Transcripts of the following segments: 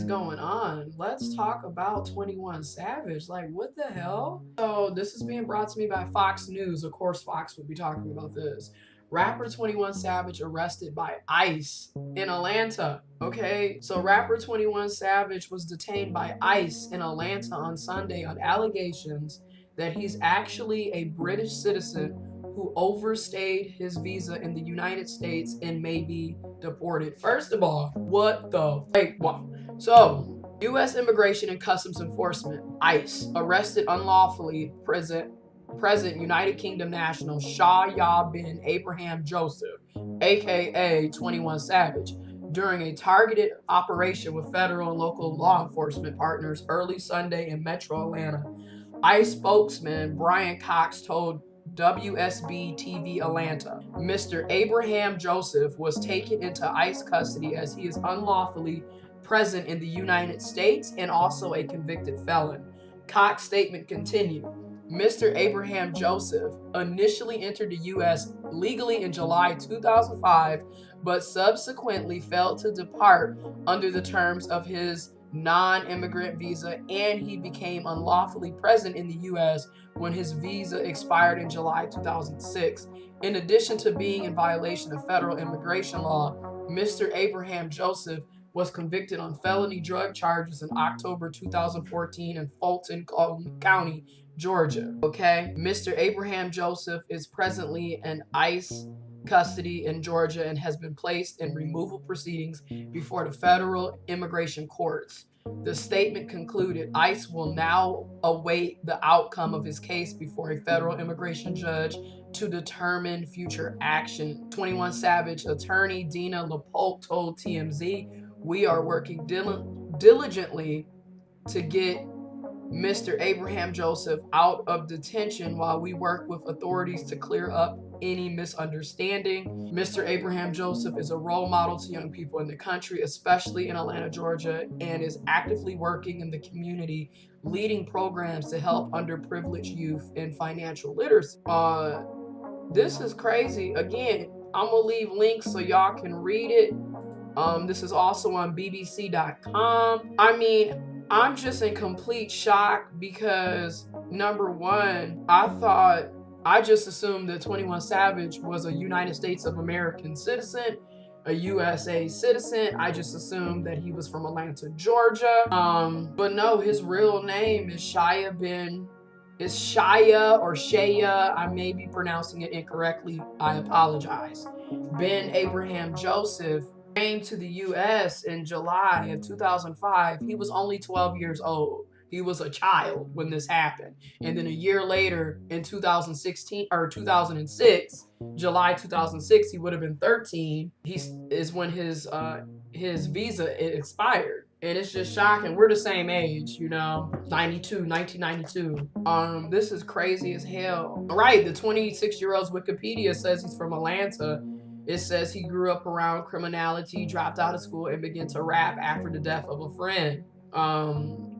going on? Let's talk about 21 Savage. Like, what the hell? So, this is being brought to me by Fox News. Of course, Fox would be talking about this. Rapper 21 Savage arrested by ICE in Atlanta. Okay, so rapper 21 Savage was detained by ICE in Atlanta on Sunday on allegations that he's actually a British citizen who overstayed his visa in the United States and may be deported. First of all, what the wait, what? So, U.S. Immigration and Customs Enforcement, ICE, arrested unlawfully present United Kingdom national Shah bin Abraham Joseph, aka 21 Savage, during a targeted operation with federal and local law enforcement partners early Sunday in Metro Atlanta. ICE spokesman Brian Cox told WSB TV Atlanta, Mr. Abraham Joseph was taken into ICE custody as he is unlawfully present in the United States and also a convicted felon. Cox's statement continued. Mr. Abraham Joseph initially entered the U.S. legally in July 2005, but subsequently failed to depart under the terms of his non-immigrant visa, and he became unlawfully present in the U.S. when his visa expired in July 2006. In addition to being in violation of federal immigration law, Mr. Abraham Joseph was convicted on felony drug charges in October 2014 in Fulton County, Georgia. Okay, Mr. Abraham Joseph is presently in ICE custody in Georgia and has been placed in removal proceedings before the federal immigration courts. The statement concluded ICE will now await the outcome of his case before a federal immigration judge to determine future action. 21 Savage attorney Dina LaPolte told TMZ, we are working diligently to get Mr. Abraham Joseph out of detention while we work with authorities to clear up any misunderstanding. Mr. Abraham Joseph is a role model to young people in the country, especially in Atlanta, Georgia, and is actively working in the community, leading programs to help underprivileged youth in financial literacy. This is crazy. Again, I'm gonna leave links so y'all can read it. This is also on BBC.com. I mean, I'm just in complete shock because, number one, I just assumed that 21 Savage was a United States of American citizen, a USA citizen. I just assumed that he was from Atlanta, Georgia. But no, his real name is Shia or Shaya. I may be pronouncing it incorrectly. I apologize. Ben Abraham Joseph came to the U.S. in July of 2005. He was only 12 years old. He was a child when this happened. And then a year later, in 2006, July 2006, he would have been 13. Is when his visa expired. And it's just shocking. We're the same age, you know, 1992. This is crazy as hell. Right, the 26-year-old's Wikipedia says he's from Atlanta. It says he grew up around criminality, dropped out of school, and began to rap after the death of a friend.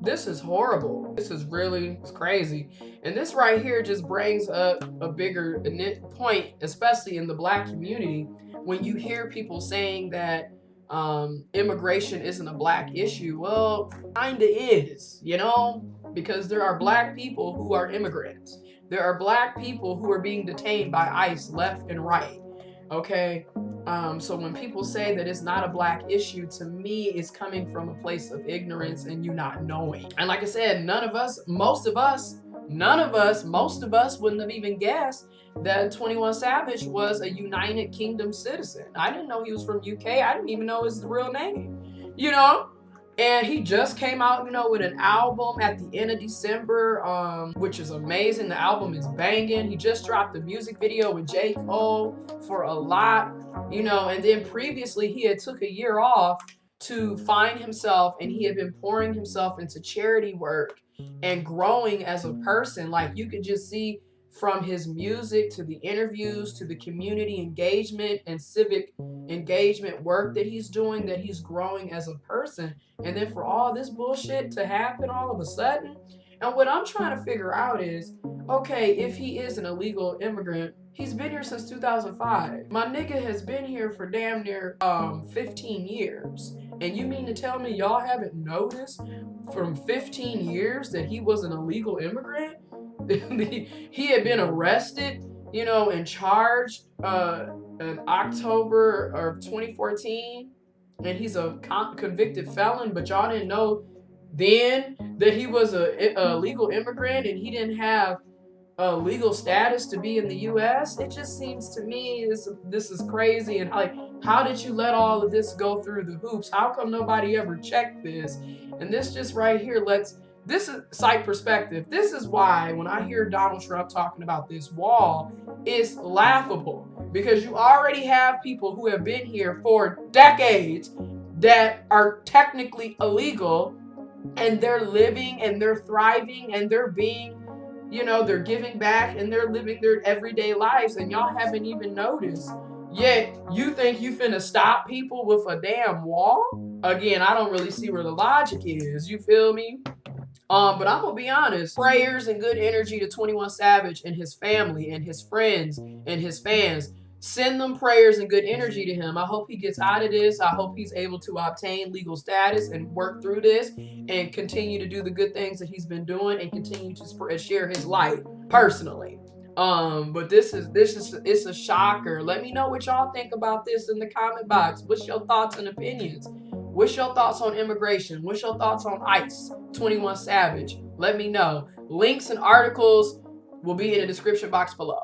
This is horrible. This is it's crazy. And this right here just brings up a bigger point, especially in the Black community, when you hear people saying that immigration isn't a Black issue. Well, kinda is, you know, because there are Black people who are immigrants. There are Black people who are being detained by ICE left and right. Okay, so when people say that it's not a Black issue, to me, it's coming from a place of ignorance and you not knowing. And like I said, most of us wouldn't have even guessed that 21 Savage was a United Kingdom citizen. I didn't know he was from UK. I didn't even know his real name, you know? And he just came out, you know, with an album at the end of December, which is amazing. The album is banging. He just dropped the music video with J. Cole for A Lot, you know, and then previously he had took a year off to find himself, and he had been pouring himself into charity work and growing as a person. Like, you could just see from his music to the interviews to the community engagement and civic engagement work that he's doing, that he's growing as a person. And then for all this bullshit to happen all of a sudden, and what I'm trying to figure out is, okay, if he is an illegal immigrant, he's been here since 2005. My nigga has been here for damn near 15 years. And you mean to tell me y'all haven't noticed from 15 years that he was an illegal immigrant? He had been arrested, you know, and charged in October of 2014, and he's a convicted felon, but y'all didn't know then that he was a legal immigrant and he didn't have a legal status to be in the U.S. It just seems to me this is crazy. And like, how did you let all of this go through the hoops? How come nobody ever checked this? And this just right here this is Psych perspective. This is why when I hear Donald Trump talking about this wall, it's laughable, because you already have people who have been here for decades that are technically illegal, and they're living and they're thriving and they're being, you know, they're giving back and they're living their everyday lives, and y'all haven't even noticed. Yet you think you finna stop people with a damn wall? Again, I don't really see where the logic is. You feel me? But I'm gonna be honest. Prayers and good energy to 21 Savage and his family and his friends and his fans. Send them prayers and good energy to him. I hope he gets out of this. I hope he's able to obtain legal status and work through this and continue to do the good things that he's been doing and continue to share his light personally. But this is it's a shocker. Let me know what y'all think about this in the comment box. What's your thoughts and opinions? What's your thoughts on immigration? What's your thoughts on ICE, 21 Savage? Let me know. Links and articles will be in the description box below.